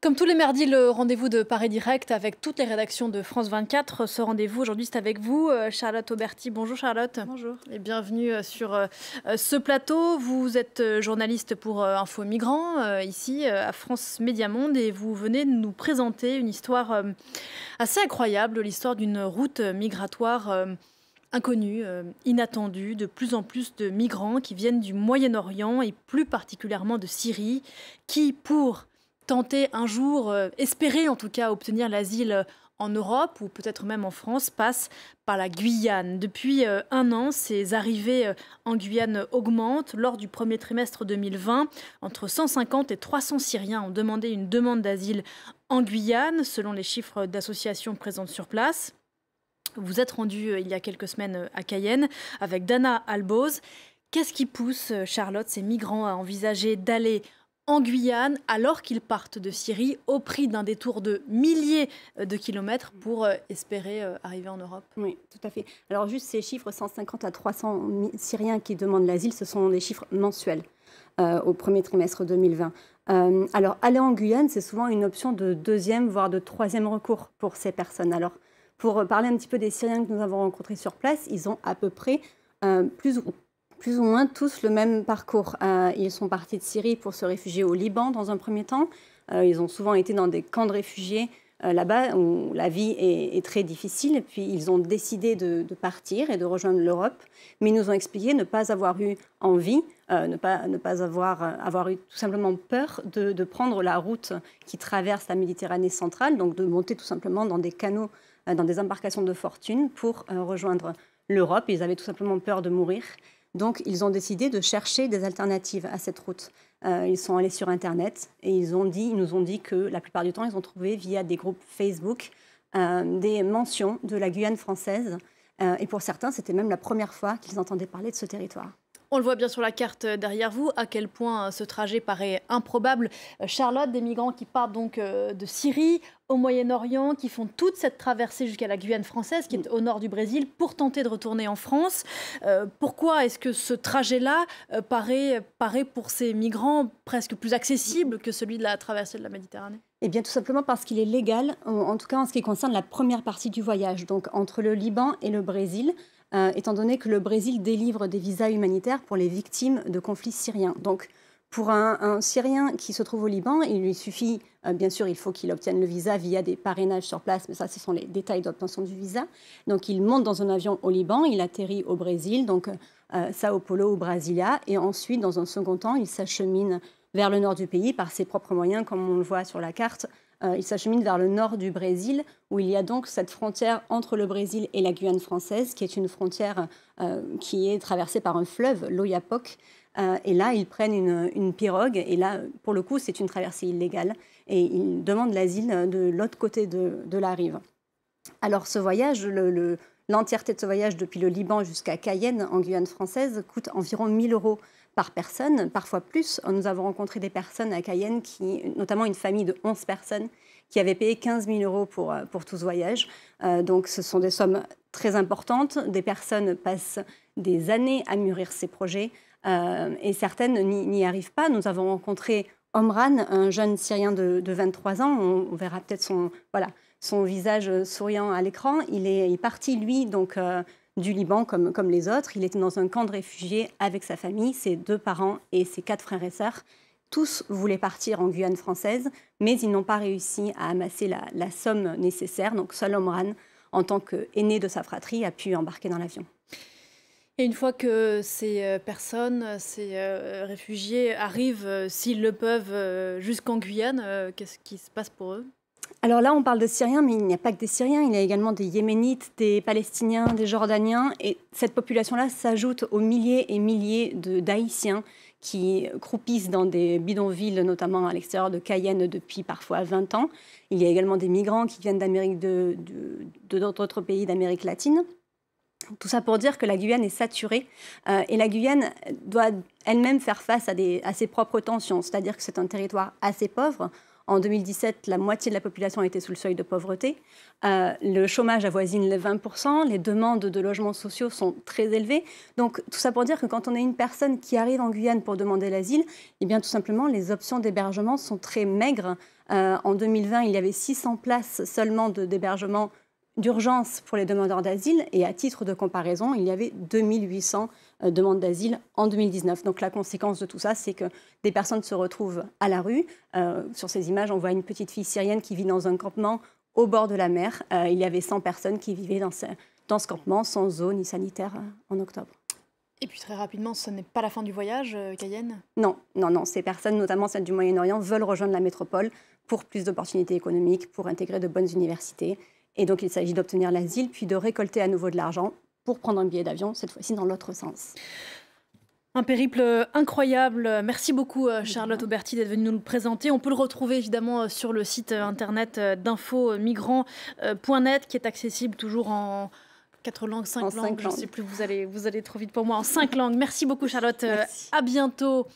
Comme tous les mardis, le rendez-vous de Paris Direct avec toutes les rédactions de France 24. Ce rendez-vous, aujourd'hui, c'est avec vous, Charlotte Auberti. Bonjour Charlotte. Bonjour. Et bienvenue sur ce plateau. Vous êtes journaliste pour Info Migrants, ici, à France Média Monde. Et vous venez de nous présenter une histoire assez incroyable, l'histoire d'une route migratoire inconnue, inattendue, de plus en plus de migrants qui viennent du Moyen-Orient et plus particulièrement de Syrie, qui, pour tenter un jour, espérer en tout cas obtenir l'asile en Europe ou peut-être même en France, passe par la Guyane. Depuis un an, ces arrivées en Guyane augmentent. Lors du premier trimestre 2020, entre 150 et 300 Syriens ont demandé une demande d'asile en Guyane, selon les chiffres d'associations présentes sur place. Vous êtes rendu il y a quelques semaines à Cayenne avec Dana Alboz. Qu'est-ce qui pousse, Charlotte, ces migrants à envisager d'aller en Guyane, alors qu'ils partent de Syrie au prix d'un détour de milliers de kilomètres pour espérer arriver en Europe? Oui, tout à fait. Alors juste ces chiffres, 150 à 300 Syriens qui demandent l'asile, ce sont des chiffres mensuels au premier trimestre 2020. Alors aller en Guyane, c'est souvent une option de deuxième, voire de troisième recours pour ces personnes. Alors pour parler un petit peu des Syriens que nous avons rencontrés sur place, ils ont à peu près plus ou moins tous le même parcours. Ils sont partis de Syrie pour se réfugier au Liban dans un premier temps. Ils ont souvent été dans des camps de réfugiés là-bas où la vie est très difficile. Et puis ils ont décidé de partir et de rejoindre l'Europe. Mais ils nous ont expliqué ne pas avoir eu envie, ne pas avoir eu tout simplement peur de prendre la route qui traverse la Méditerranée centrale, donc de monter tout simplement dans des canaux, dans des embarcations de fortune pour rejoindre l'Europe. Ils avaient tout simplement peur de mourir. Donc, ils ont décidé de chercher des alternatives à cette route. Ils sont allés sur Internet et ils nous ont dit que la plupart du temps, ils ont trouvé via des groupes Facebook des mentions de la Guyane française. Et pour certains, c'était même la première fois qu'ils entendaient parler de ce territoire. On le voit bien sur la carte derrière vous, à quel point ce trajet paraît improbable. Charlotte, des migrants qui partent donc de Syrie au Moyen-Orient, qui font toute cette traversée jusqu'à la Guyane française, qui est au nord du Brésil, pour tenter de retourner en France. Pourquoi est-ce que ce trajet-là paraît pour ces migrants presque plus accessible que celui de la traversée de la Méditerranée? Eh bien, tout simplement parce qu'il est légal, en tout cas en ce qui concerne la première partie du voyage, donc entre le Liban et le Brésil, étant donné que le Brésil délivre des visas humanitaires pour les victimes de conflits syriens. Donc, pour un Syrien qui se trouve au Liban, il lui suffit, bien sûr, il faut qu'il obtienne le visa via des parrainages sur place, mais ça, ce sont les détails d'obtention du visa. Donc, il monte dans un avion au Liban, il atterrit au Brésil, donc Sao Paulo ou Brasilia, et ensuite, dans un second temps, il s'achemine vers le nord du pays par ses propres moyens, comme on le voit sur la carte. Il s'achemine vers le nord du Brésil, où il y a donc cette frontière entre le Brésil et la Guyane française, qui est une frontière qui est traversée par un fleuve, l'Oyapock. Et là, ils prennent une pirogue, et là, pour le coup, c'est une traversée illégale, et ils demandent l'asile de l'autre côté de la rive. Alors, ce voyage, l'entièreté de ce voyage depuis le Liban jusqu'à Cayenne, en Guyane française, coûte environ 1 000 € par personne, parfois plus. Nous avons rencontré des personnes à Cayenne, notamment une famille de 11 personnes, qui avaient payé 15 000 € pour tout ce voyage. Donc ce sont des sommes très importantes. Des personnes passent des années à mûrir ces projets et certaines n'y arrivent pas. Nous avons rencontré Omran, un jeune Syrien de 23 ans. On verra peut-être son visage souriant à l'écran. Il est parti, lui, donc du Liban comme les autres. Il était dans un camp de réfugiés avec sa famille, ses 2 parents et ses 4 frères et sœurs. Tous voulaient partir en Guyane française, mais ils n'ont pas réussi à amasser la somme nécessaire. Donc seul Omran, en tant qu'aîné de sa fratrie, a pu embarquer dans l'avion. Et une fois que ces personnes, ces réfugiés arrivent, s'ils le peuvent, jusqu'en Guyane, qu'est-ce qui se passe pour eux? Alors là, on parle de Syriens, mais il n'y a pas que des Syriens. Il y a également des Yéménites, des Palestiniens, des Jordaniens. Et cette population-là s'ajoute aux milliers et milliers d'Haïtiens qui croupissent dans des bidonvilles, notamment à l'extérieur de Cayenne, depuis parfois 20 ans. Il y a également des migrants qui viennent d'Amérique d'autres pays d'Amérique latine. Tout ça pour dire que la Guyane est saturée et la Guyane doit elle-même faire face à ses propres tensions. C'est-à-dire que c'est un territoire assez pauvre. En 2017, la moitié de la population était sous le seuil de pauvreté. Le chômage avoisine les 20%. Les demandes de logements sociaux sont très élevées. Donc, tout ça pour dire que quand on est une personne qui arrive en Guyane pour demander l'asile, eh bien, tout simplement, les options d'hébergement sont très maigres. En 2020, il y avait 600 places seulement d'hébergement d'urgence pour les demandeurs d'asile. Et à titre de comparaison, il y avait 2800 demandes d'asile en 2019. Donc la conséquence de tout ça, c'est que des personnes se retrouvent à la rue. Sur ces images, on voit une petite fille syrienne qui vit dans un campement au bord de la mer. Il y avait 100 personnes qui vivaient dans ce campement sans eau ni sanitaire en octobre. Et puis très rapidement, ce n'est pas la fin du voyage, Cayenne? Non, non, non. Ces personnes, notamment celles du Moyen-Orient, veulent rejoindre la métropole pour plus d'opportunités économiques, pour intégrer de bonnes universités. Et donc, il s'agit d'obtenir l'asile, puis de récolter à nouveau de l'argent pour prendre un billet d'avion, cette fois-ci dans l'autre sens. Un périple incroyable. Merci beaucoup, Charlotte Auberti, d'être venue nous le présenter. On peut le retrouver évidemment sur le site internet d'infomigrants.net, qui est accessible toujours en 4 langues, 5 langues. Je ne sais plus, vous allez trop vite pour moi, en 5 langues. Merci beaucoup, Charlotte. Merci. À bientôt.